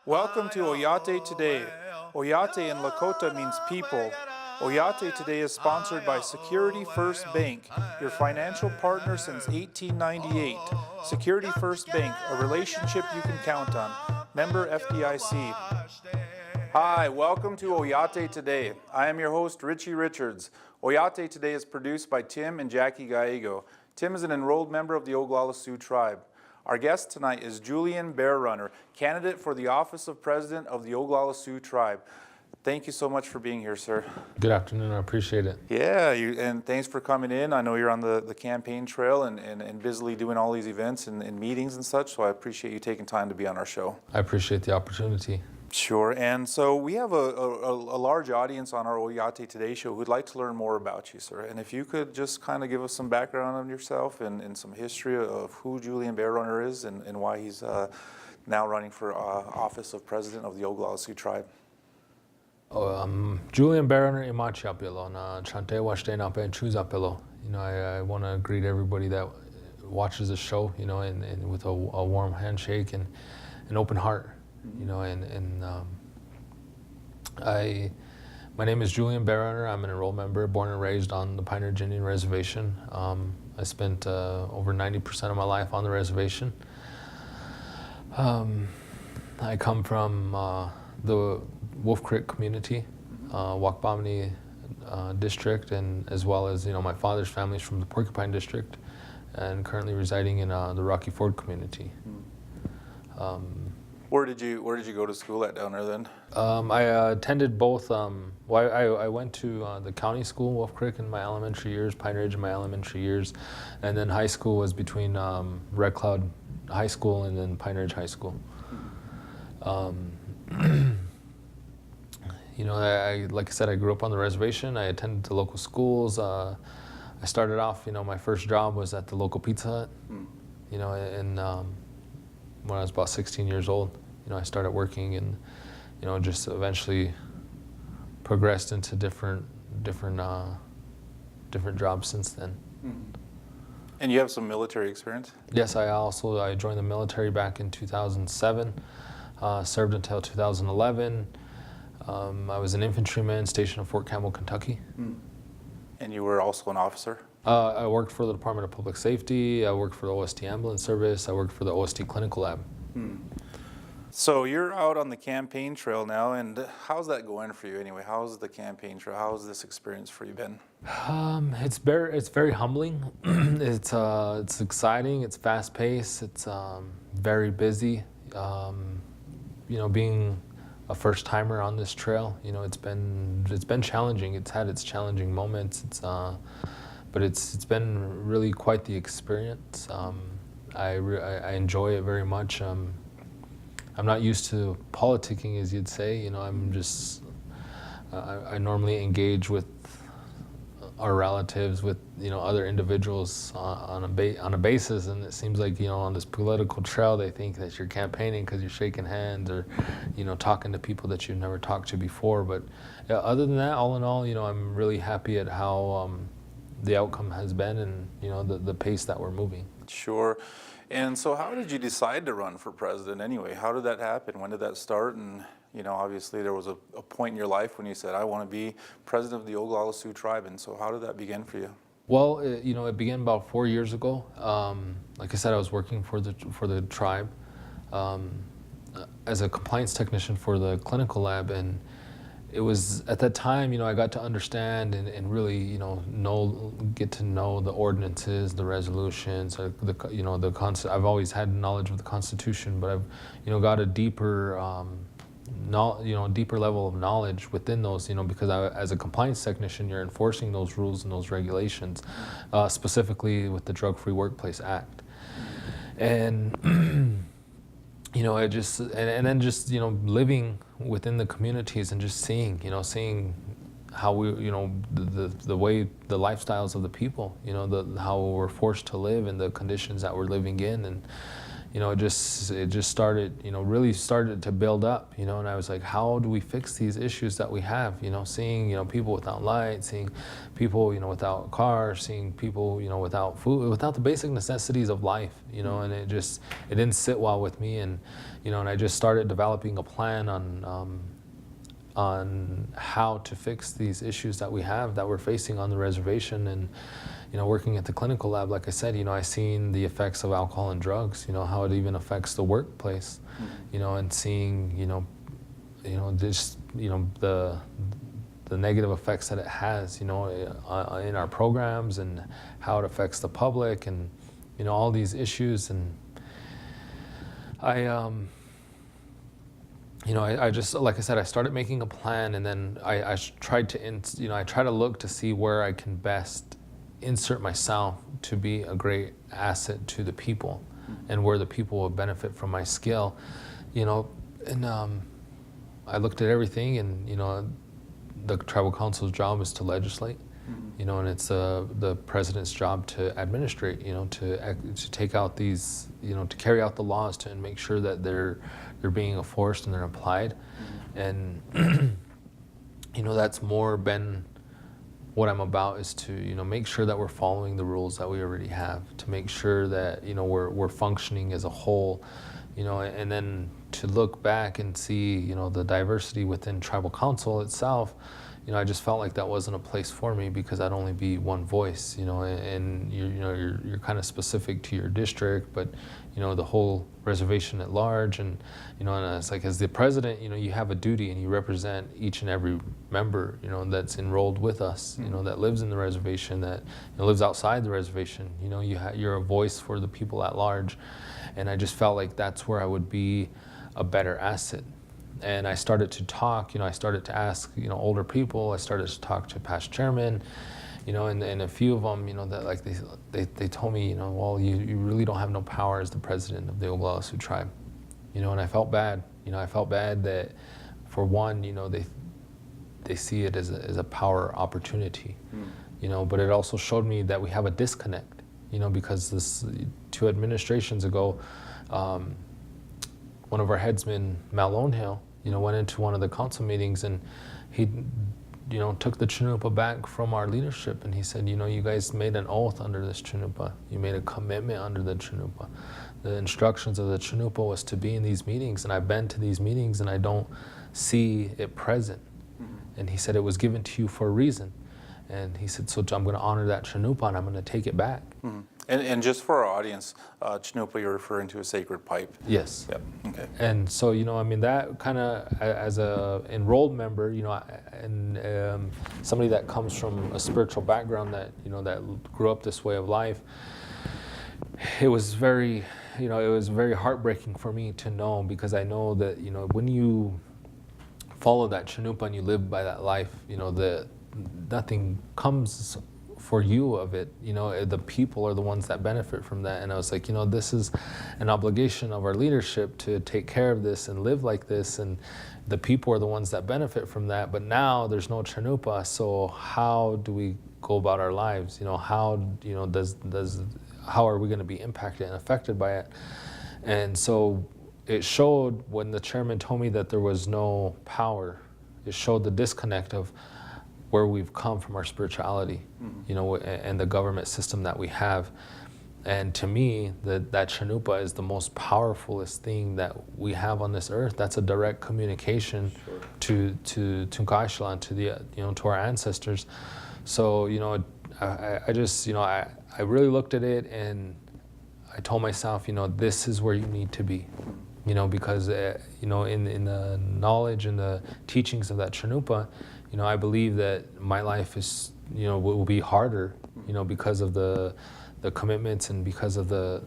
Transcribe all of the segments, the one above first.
Welcome to Oyate Today. Oyate in Lakota means people. Oyate Today is sponsored by Security First Bank, your financial partner since 1898. Security First Bank, a relationship you can count on. Member FDIC. Hi, welcome to Oyate Today. I am your host, Richie Richards. Oyate Today is produced by Tim and Jackie Gallego. Tim is an enrolled member of the Oglala Sioux tribe. Our guest tonight is Julian Bear Runner, candidate for the office of president of the Oglala Sioux tribe. Thank you so much for being here, sir. Good afternoon, I appreciate it. Yeah, and thanks for coming in. I know you're on the campaign trail and busily doing all these events and meetings and such, so I appreciate you taking time to be on our show. I appreciate the opportunity. Sure, and so we have a large audience on our Oyate Today show who'd like to learn more about you, sir. And if you could just kind of give us some background on yourself and some history of who Julian Bear Runner is and why he's now running for office of president of the Oglala Sioux tribe. Julian Bear Runner Imachiapilo na Chante Washte na Pen Chuzapilo. You know, I want to greet everybody that watches the show, you know, and with a warm handshake and an open heart. You know, my name is Julian Bear Runner. I'm an enrolled member, born and raised on the Pioneer Indian Reservation. I spent over 90% of my life on the reservation. I come from the Wolf Creek community, Wakbamni district, and as well as, you know, my father's family is from the Porcupine district, and currently residing in the Rocky Ford community. Where did you go to school at down there then? I attended both. I went to the county school, Wolf Creek, in my elementary years, Pine Ridge in my elementary years, and then high school was between Red Cloud High School and then Pine Ridge High School. You know, like I said, I grew up on the reservation. I attended the local schools. I started off, you know, my first job was at the local Pizza Hut. You know, and when I was about 16 years old, you know, I started working and, you know, just eventually progressed into different jobs since then. And you have some military experience? Yes, I joined the military back in 2007, served until 2011. I was an infantryman stationed at Fort Campbell, Kentucky. And you were also an officer? I worked for the Department of Public Safety, I worked for the OST Ambulance Service, I worked for the OST Clinical Lab. So you're out on the campaign trail now, and how's that going for you anyway? How's the campaign trail? How's this experience for you been? It's very humbling. It's exciting, it's fast-paced, it's very busy. You know, being a first-timer on this trail, you know, it's been challenging. It's had its challenging moments. But it's been really quite the experience. I enjoy it very much. I'm not used to politicking, as you'd say. You know, I normally engage with our relatives, with, you know, other individuals on a basis, and it seems like, you know, on this political trail they think that you're campaigning because you're shaking hands or, you know, talking to people that you've never talked to before. But yeah, other than that, all in all, you know, I'm really happy at how the outcome has been and, you know, the pace that we're moving. Sure. And so how did you decide to run for president anyway? How did that happen? When did that start? And, you know, obviously there was a point in your life when you said, I want to be president of the Oglala Sioux tribe. And so how did that begin for you? Well, you know, it began about 4 years ago. Like I said, I was working for the tribe as a compliance technician for the clinical lab, and it was at that time, you know, I got to understand and really, you know, get to know the ordinances, the resolutions, you know, I've always had knowledge of the Constitution, but I've, you know, got a deeper, deeper level of knowledge within those, you know, because as a compliance technician, you're enforcing those rules and those regulations, specifically with the Drug-Free Workplace Act, and. You know, and then just, you know, living within the communities and just seeing how we, you know, the way, the lifestyles of the people, you know, how we're forced to live and the conditions that we're living in. And, it just started, really started to build up, and I was like, how do we fix these issues that we have? Seeing, people without light, seeing people, without cars, seeing people, without food, without the basic necessities of life, and it didn't sit well with me, and and I just started developing a plan on how to fix these issues that we have, that we're facing on the reservation. And working at the clinical lab, like I said, I seen the effects of alcohol and drugs, how it even affects the workplace, and seeing, just, the negative effects that it has, in our programs, and how it affects the public, and, all these issues. And I just, like I said, I started making a plan, and then I tried to, I try to look to see where I can best insert myself to be a great asset to the people, and where the people will benefit from my skill, and I looked at everything, and the tribal council's job is to legislate, and it's the president's job to administrate, to take out these, to carry out the laws, and make sure that they're being enforced and they're applied. And that's more been what I'm about, is to make sure that we're following the rules that we already have, to make sure that we're functioning as a whole, and then to look back and see the diversity within tribal council itself. I just felt like that wasn't a place for me, because I'd only be one voice, and you're kind of specific to your district, but the whole reservation at large. And and it's like, as the president, you have a duty, and you represent each and every member, that's enrolled with us, that lives in the reservation, that lives outside the reservation. You're a voice for the people at large, and I just felt like that's where I would be a better asset. And I started to talk, I started to ask, older people. I started to talk to past chairmen, and a few of them, that like they told me, well, you really don't have no power as the president of the Oglala Sioux tribe, and I felt bad. I felt bad that, for one, they see it as a power opportunity, but it also showed me that we have a disconnect, because this 2 administrations ago, one of our headsmen, Mal Hill, went into one of the council meetings, and he, took the Chanupa back from our leadership, and he said, you guys made an oath under this Chanupa. You made a commitment under the Chanupa. The instructions of the Chanupa was to be in these meetings, and I've been to these meetings, and I don't see it present. And he said, it was given to you for a reason. And he said, so I'm going to honor that Chanupa, and I'm going to take it back. And just for our audience, Chanupa, you're referring to a sacred pipe. Yes. Yep. Okay. And so, that kind of, as a enrolled member, and somebody that comes from a spiritual background, that, that grew up this way of life, it was very, it was very heartbreaking for me to know, because I know that, when you follow that Chanupa and you live by that life, nothing comes for you of it. The people are the ones that benefit from that. And I was like, this is an obligation of our leadership to take care of this and live like this, and the people are the ones that benefit from that. But now there's no Chanupa, so how do we go about our lives? How how are we going to be impacted and affected by it? And so it showed, when the chairman told me that there was no power, it showed the disconnect of where we've come from our spirituality, and the government system that we have. And to me, that Chanupa is the most powerfulest thing that we have on this earth. That's a direct communication to Tunkashla, and to the to our ancestors. So I just I really looked at it, and I told myself, this is where you need to be, because in the knowledge and the teachings of that Chanupa, I believe that my life is, will be harder, because of the commitments, and because of the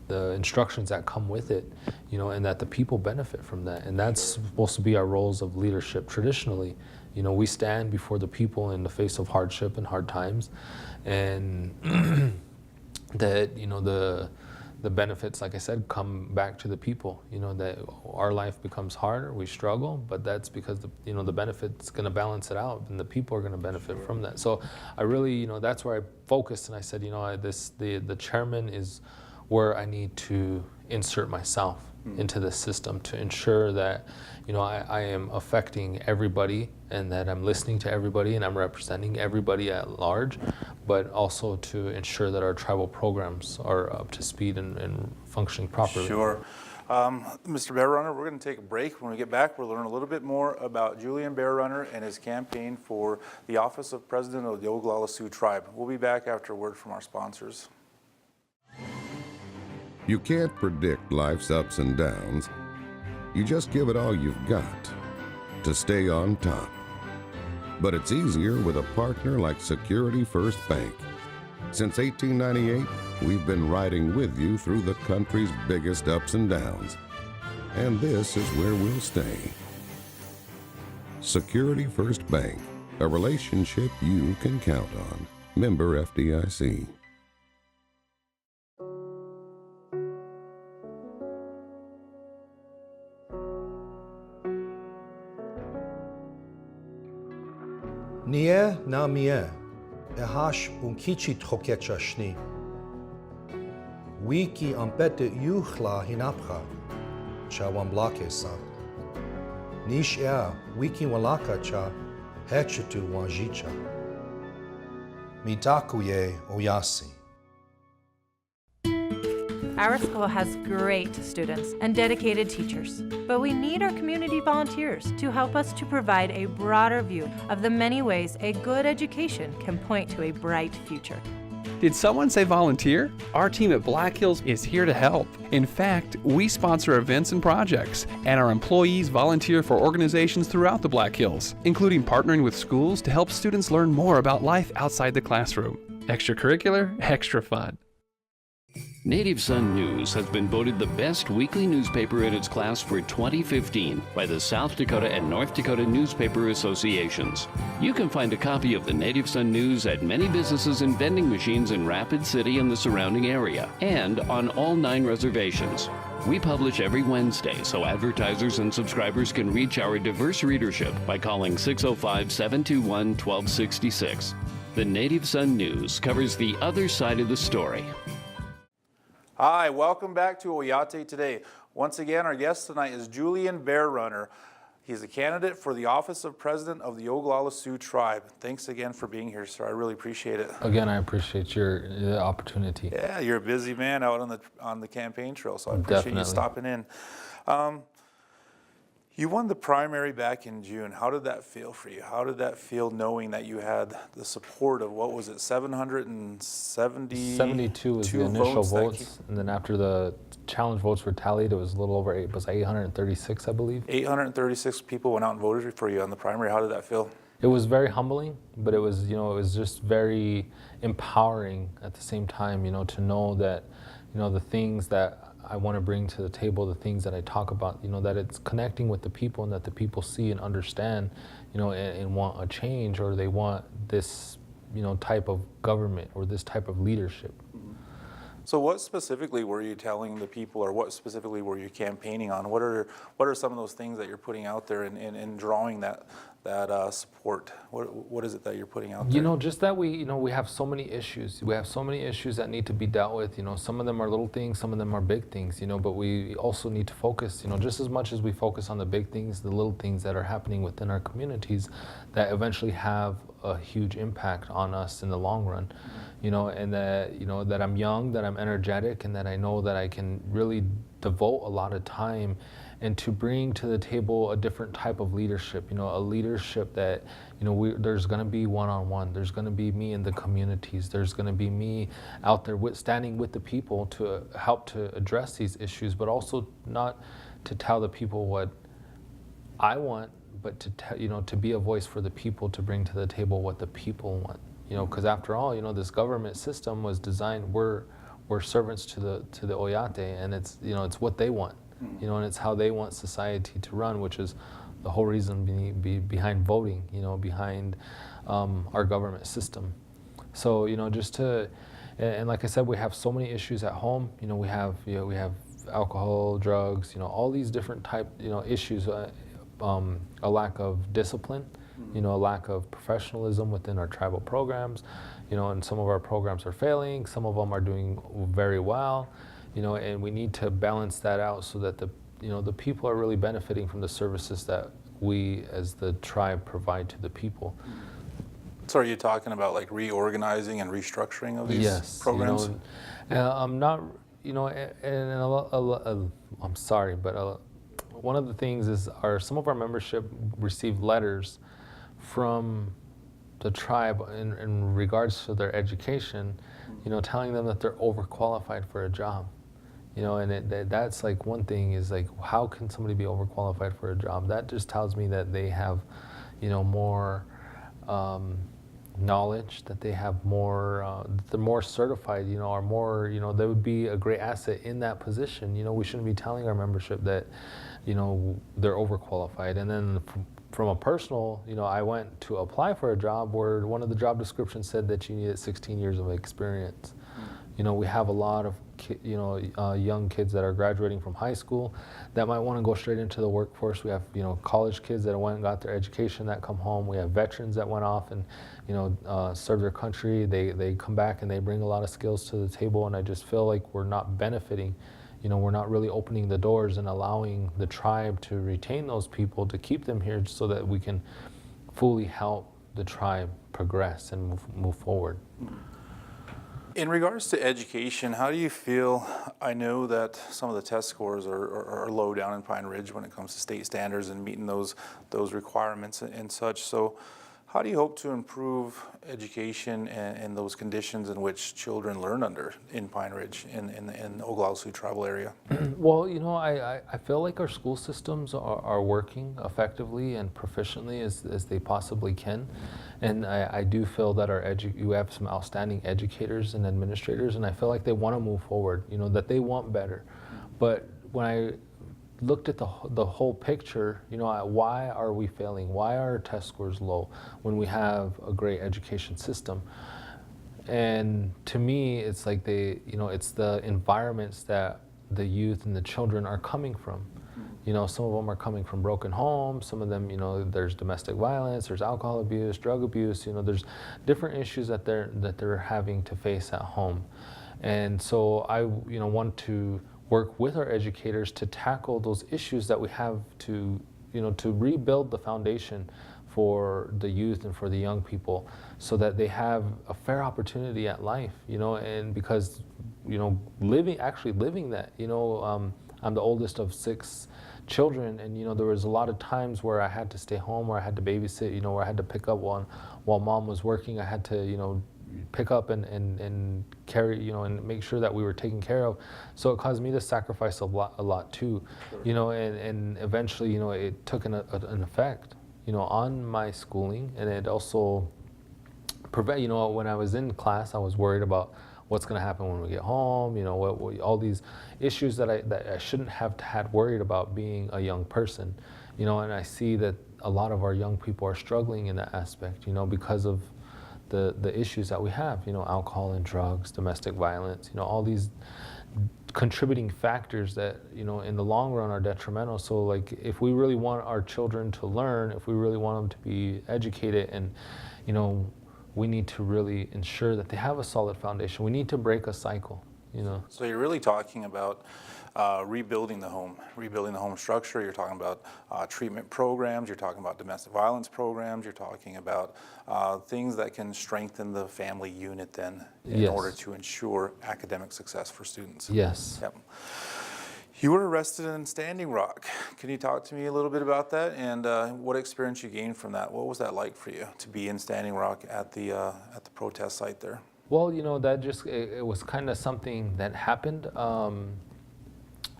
instructions that come with it, and that the people benefit from that. And that's supposed to be our roles of leadership traditionally. We stand before the people in the face of hardship and hard times, and that, the benefits, like I said, come back to the people, that our life becomes harder, we struggle, but that's because the benefit's going to balance it out, and the people are going to benefit from that. So I really, that's where I focused, and I said, the chairman is where I need to insert myself into the system to ensure that, you know, I am affecting everybody and that I'm listening to everybody and I'm representing everybody at large, but also to ensure that our tribal programs are up to speed and functioning properly. Sure. Mr. Bear Runner, we're going to take a break. When we get back, we'll learn a little bit more about Julian Bear Runner and his campaign for the office of President of the Oglala Sioux Tribe. We'll be back after a word from our sponsors. You can't predict life's ups and downs. You just give it all you've got to stay on top. But it's easier with a partner like Security First Bank. Since 1898, we've been riding with you through the country's biggest ups and downs. And this is where we'll stay. Security First Bank, a relationship you can count on. Member FDIC. Nia na mia, ehash unkichi troketchashni. Wiki ampete yuchla hinapcha, chawan blakesa. Nish ea wiki walaka cha, hechitu wanjicha. Mitakuye oyasi. Our school has great students and dedicated teachers, but we need our community volunteers to help us to provide a broader view of the many ways a good education can point to a bright future. Did someone say volunteer? Our team at Black Hills is here to help. In fact, we sponsor events and projects, and our employees volunteer for organizations throughout the Black Hills, including partnering with schools to help students learn more about life outside the classroom. Extracurricular, extra fun. Native Sun News has been voted the best weekly newspaper in its class for 2015 by the South Dakota and North Dakota Newspaper Associations. You can find a copy of the Native Sun News at many businesses and vending machines in Rapid City and the surrounding area, and on all 9 reservations. We publish every Wednesday, so advertisers and subscribers can reach our diverse readership by calling 605-721-1266. The Native Sun News covers the other side of the story. Hi, welcome back to Oyate Today. Once again, our guest tonight is Julian Bear Runner. He's a candidate for the office of President of the Oglala Sioux Tribe. Thanks again for being here, sir. I really appreciate it. Again, I appreciate the opportunity. Yeah, you're a busy man out on the campaign trail, so I appreciate you stopping in. You won the primary back in June. How did that feel for you? How did that feel knowing that you had the support of, what was it, 72 was the initial votes, and then after the challenge votes were tallied, it was a little over 836, I believe. 836 people went out and voted for you on the primary. How did that feel? It was very humbling, but it was, it was just very empowering at the same time, to know that, the things that I want to bring to the table, the things that I talk about, that it's connecting with the people and that the people see and understand, and want a change, or they want this, type of government or this type of leadership. So what specifically were you telling the people, or what specifically were you campaigning on? What are some of those things that you're putting out there and drawing that support? What is it that you're putting out there? Just that we have so many issues. We have so many issues that need to be dealt with. Some of them are little things, some of them are big things. But we also need to focus. Just as much as we focus on the big things, the little things that are happening within our communities, that eventually have a huge impact on us in the long run. And that that I'm young, that I'm energetic, and that I know that I can really devote a lot of time and to bring to the table a different type of leadership, a leadership that, there's going to be one-on-one, there's going to be me in the communities, there's going to be me out there standing with the people to help to address these issues, but also not to tell the people what I want, but to to be a voice for the people, to bring to the table what the people want. Because after all, this government system was designed, we're servants to the Oyate, and it's it's what they want, and it's how they want society to run, which is the whole reason behind voting, behind our government system. So just to, and like I said, we have so many issues at home. We have alcohol, drugs, all these different type issues, a lack of discipline. A lack of professionalism within our tribal programs, and some of our programs are failing, some of them are doing very well, and we need to balance that out so that the people are really benefiting from the services that we as the tribe provide to the people. So are you talking about like reorganizing and restructuring of these Yes, programs? I'm not, I'm sorry, but one of the things is some of our membership received letters from the tribe in regards to their education, telling them that they're overqualified for a job. And that's like one thing is like, how can somebody be overqualified for a job? That just tells me that they have, more knowledge, that they have more, they're more certified, or more, they would be a great asset in that position. We shouldn't be telling our membership that, they're overqualified. And then from a personal, I went to apply for a job where one of the job descriptions said that you needed 16 years of experience. We have a lot of young kids that are graduating from high school that might want to go straight into the workforce. We have college kids that went and got their education that come home. We have veterans that went off and serve their country. They come back and they bring a lot of skills to the table, and I just feel like we're not benefiting. We're not really opening the doors and allowing the tribe to retain those people, to keep them here so that we can fully help the tribe progress and move forward. In regards to education, how do you feel? I know that some of the test scores are low down in Pine Ridge when it comes to state standards and meeting those requirements and such. So how do you hope to improve education and those conditions in which children learn under in Pine Ridge in the Oglala Sioux tribal area? Well, I feel like our school systems are working effectively and proficiently as they possibly can. And I do feel that you have some outstanding educators and administrators, and I feel like they want to move forward, that they want better. But when I looked at the whole picture, why are we failing? Why are our test scores low when we have a great education system? And to me, it's like it's the environments that the youth and the children are coming from. Some of them are coming from broken homes. Some of them, there's domestic violence, there's alcohol abuse, drug abuse. There's different issues that they're having to face at home. And so I, want to work with our educators to tackle those issues that we have to rebuild the foundation for the youth and for the young people so that they have a fair opportunity at life, and because, living that, I'm the oldest of 6 children, and there was a lot of times where I had to stay home, or I had to babysit, where I had to pick up while mom was working. I had to, pick up and carry, and make sure that we were taken care of. So it caused me to sacrifice a lot too, and eventually, it took an effect, on my schooling, and it also when I was in class, I was worried about what's going to happen when we get home, all these issues that I shouldn't have had worried about being a young person, and I see that a lot of our young people are struggling in that aspect, because of the issues that we have, alcohol and drugs, domestic violence, all these contributing factors that, in the long run are detrimental. So like, if we really want our children to learn, if we really want them to be educated, and, we need to really ensure that they have a solid foundation. We need to break a cycle, So you're really talking about rebuilding the home structure. You're talking about treatment programs. You're talking about domestic violence programs. You're talking about things that can strengthen the family unit then in Yes. order to ensure academic success for students. Yes. Yep. You were arrested in Standing Rock. Can you talk to me a little bit about that and what experience you gained from that? What was that like for you to be in Standing Rock at the protest site there? Well, that it was kind of something that happened.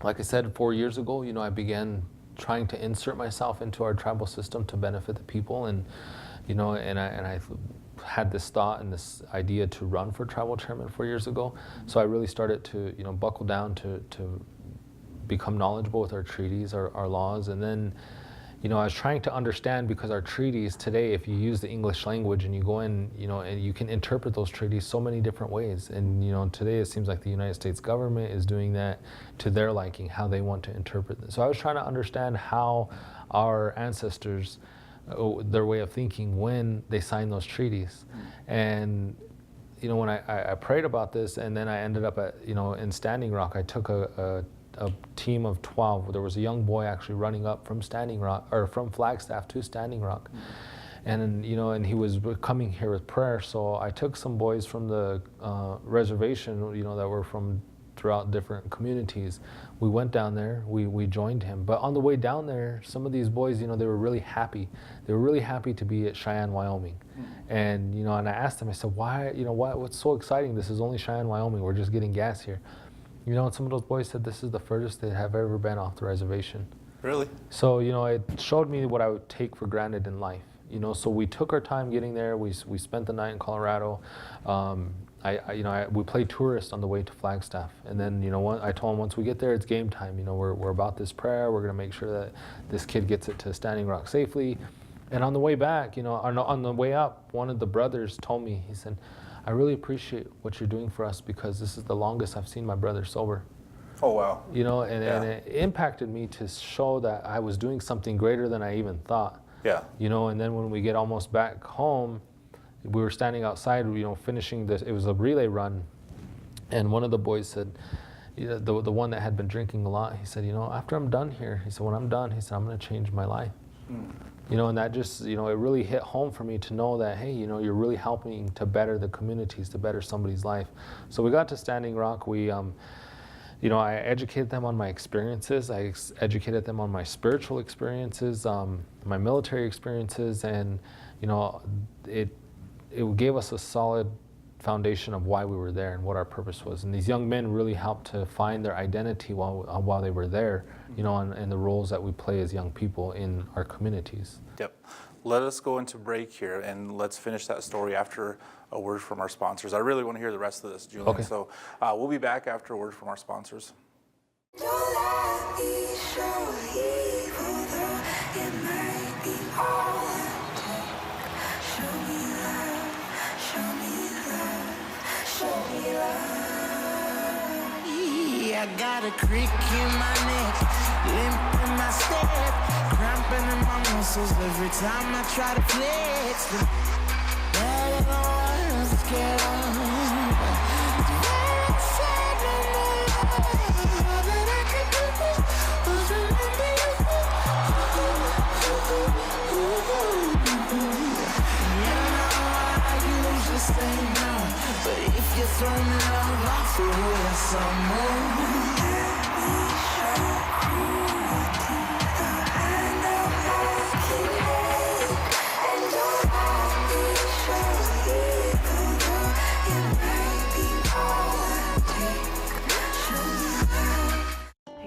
Like I said, 4 years ago, I began trying to insert myself into our tribal system to benefit the people, and I had this thought and this idea to run for tribal chairman 4 years ago. So I really started to buckle down to become knowledgeable with our treaties, our laws, and then I was trying to understand, because our treaties today, if you use the English language and you go in, and you can interpret those treaties so many different ways. And, today it seems like the United States government is doing that to their liking, how they want to interpret it. So I was trying to understand how our ancestors, their way of thinking when they signed those treaties. And you know, when I prayed about this, and then I ended up at, you know, in Standing Rock, I took a team of 12. There was a young boy actually running up from Standing Rock, or from Flagstaff to Standing Rock. And, you know, and he was coming here with prayer. So I took some boys from the reservation, you know, that were from throughout different communities. We went down there, we joined him. But on the way down there, some of these boys, you know, they were really happy. They were really happy to be at Cheyenne, Wyoming. And, you know, and I asked them, I said, why, you know, what's so exciting? This is only Cheyenne, Wyoming. We're just getting gas here. You know, and some of those boys said this is the furthest they have ever been off the reservation. Really? So, you know, it showed me what I would take for granted in life. You know, so we took our time getting there. We spent the night in Colorado. We played tourist on the way to Flagstaff, and then, you know, I told him once we get there, it's game time. You know, we're about this prayer. We're going to make sure that this kid gets it to Standing Rock safely. And on the way back, you know, on the way up, one of the brothers told me, he said, "I really appreciate what you're doing for us, because this is the longest I've seen my brother sober." Oh, wow. You know, and it impacted me to show that I was doing something greater than I even thought. Yeah. You know, and then when we get almost back home, we were standing outside, you know, finishing this. It was a relay run, and one of the boys said, you know, the one that had been drinking a lot, he said, you know, after I'm done here, he said, when I'm done, he said, I'm going to change my life. You know, and that just, you know, it really hit home for me to know that, hey, you know, you're really helping to better the communities, to better somebody's life. So we got to Standing Rock. We, you know, I educated them on my experiences. I educated them on my spiritual experiences, my military experiences, and, you know, it gave us a solid foundation of why we were there and what our purpose was. And these young men really helped to find their identity while they were there, you know, and the roles that we play as young people in our communities. Yep. Let us go into break here, and let's finish that story after a word from our sponsors. I really want to hear the rest of this, Julian. Okay. So we'll be back after a word from our sponsors. I got a crick in my neck, limp in my step, cramping in my muscles every time I try to flex. They're the ones that get on. Very sad in my life. All that I could do was remember you. You know I usually say no, but if you throw me love, I'll throw you some more.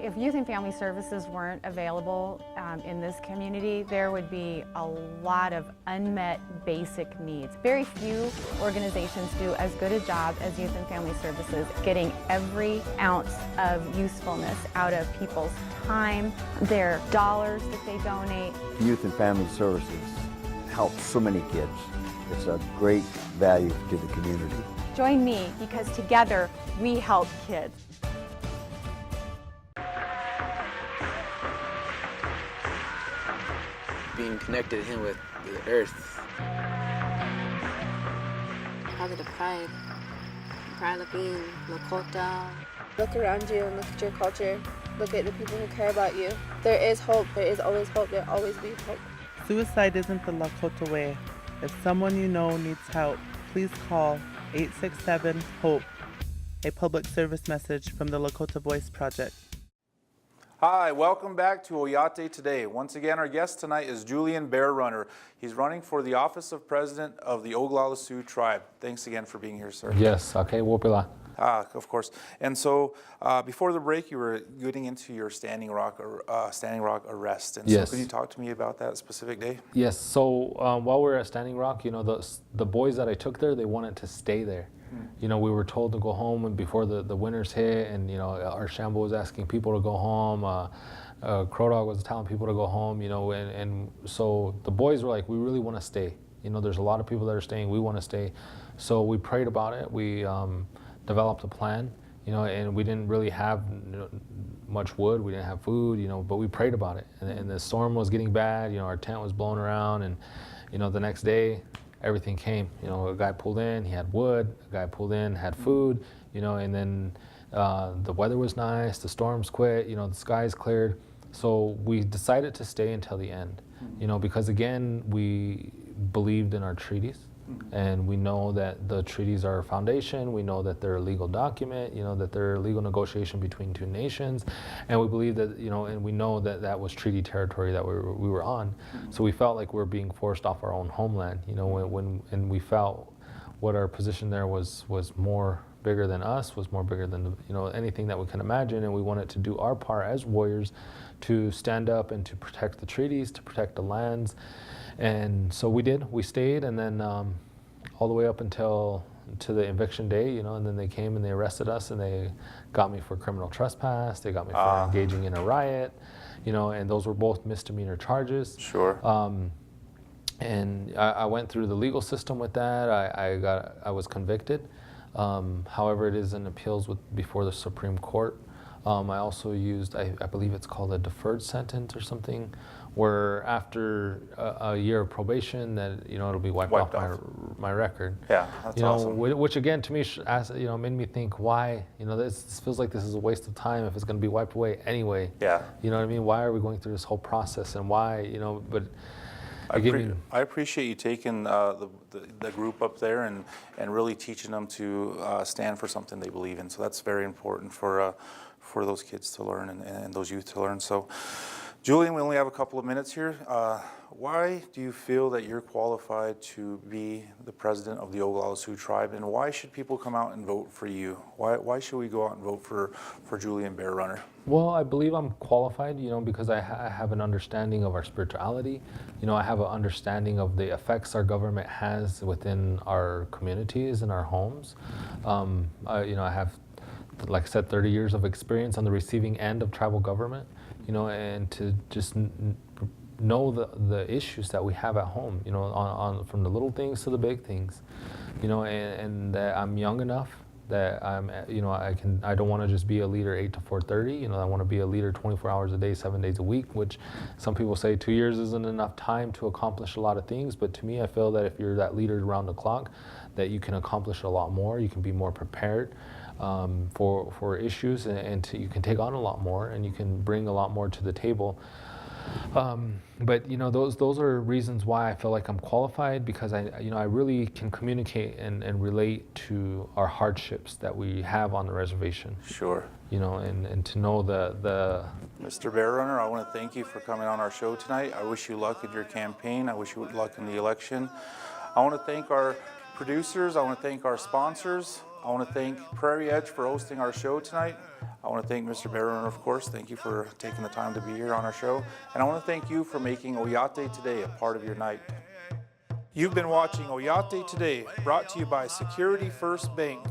If Youth and Family Services weren't available in this community, there would be a lot of unmet basic needs. Very few organizations do as good a job as Youth and Family Services, getting every ounce of usefulness out of people's time, their dollars that they donate. Youth and Family Services help so many kids. It's a great value to the community. Join me, because together we help kids. Being connected to him with the earth. Positive pride. Pride of being Lakota. Look around you and look at your culture. Look at the people who care about you. There is hope. There is always hope. There will always be hope. Suicide isn't the Lakota way. If someone you know needs help, please call 867-HOPE, a public service message from the Lakota Voice Project. Hi, welcome back to Oyate Today. Once again, our guest tonight is Julian Bear Runner. He's running for the office of president of the Oglala Sioux tribe. Thanks again for being here, sir. Yes, okay, Wopila. Of course. And so before the break, you were getting into your Standing Rock arrest. And yes. So could you talk to me about that specific day? Yes, so while we were at Standing Rock, you know, the boys that I took there, they wanted to stay there. You know, we were told to go home and before the winters hit, and, you know, our Shambo was asking people to go home. Crow Dog was telling people to go home, you know, and so the boys were like, we really want to stay. You know, there's a lot of people that are staying, we want to stay. So we prayed about it. We developed a plan, you know, and we didn't really have much wood, we didn't have food, you know, but we prayed about it. And the storm was getting bad, you know, our tent was blowing around, and, you know, the next day, everything came. You know, a guy pulled in, he had wood. A guy pulled in, had food. You know, and then the weather was nice. The storms quit. You know, the skies cleared. So we decided to stay until the end. You know, because again, we believed in our treaties. And we know that the treaties are a foundation. We know that they're a legal document, you know, that they're a legal negotiation between two nations. And we believe that, you know, and we know that that was treaty territory that we were on. So we felt like we were being forced off our own homeland, you know, and we felt what our position there was more bigger than us, was more bigger than, you know, anything that we can imagine. And we wanted to do our part as warriors to stand up and to protect the treaties, to protect the lands. And so we did. We stayed, and then all the way up to the eviction day, you know, and then they came and they arrested us, and they got me for criminal trespass. They got me for engaging in a riot, you know, and those were both misdemeanor charges. Sure. And I went through the legal system with that. I was convicted. However, it is in appeals before the Supreme Court. I also used, I believe it's called a deferred sentence or something, where after a year of probation, that, you know, it'll be wiped off my record. Yeah, that's awesome. Which again, to me, you know, made me think, why? You know, this feels like this is a waste of time if it's going to be wiped away anyway. Yeah. You know what I mean? Why are we going through this whole process, and why? You know, but. I appreciate you taking the group up there and really teaching them to stand for something they believe in. So that's very important for those kids to learn and those youth to learn. So, Julian, we only have a couple of minutes here. Why do you feel that you're qualified to be the president of the Oglala Sioux tribe, and why should people come out and vote for you? Why should we go out and vote for Julian Bear Runner? Well, I believe I'm qualified, you know, because I have an understanding of our spirituality. You know, I have an understanding of the effects our government has within our communities and our homes. You know, I have, like I said, 30 years of experience on the receiving end of tribal government, you know, and to just know the issues that we have at home, you know, on from the little things to the big things, you know, and that I'm young enough that I'm, you know, I don't want to just be a leader 8 to 4:30. You know, I want to be a leader 24 hours a day, 7 days a week, which some people say 2 years isn't enough time to accomplish a lot of things. But to me, I feel that if you're that leader around the clock, that you can accomplish a lot more. You can be more prepared for issues, and you can take on a lot more, and you can bring a lot more to the table. But you know, those are reasons why I feel like I'm qualified, because I really can communicate and relate to our hardships that we have on the reservation. Sure. You know, and to know the Mr. Bear Runner, I want to thank you for coming on our show tonight. I wish you luck in your campaign. I wish you luck in the election. I want to thank our producers. I want to thank our sponsors. I want to thank Prairie Edge for hosting our show tonight. I want to thank Mr. Bear Runner, of course. Thank you for taking the time to be here on our show. And I want to thank you for making Oyate Today a part of your night. You've been watching Oyate Today, brought to you by Security First Bank.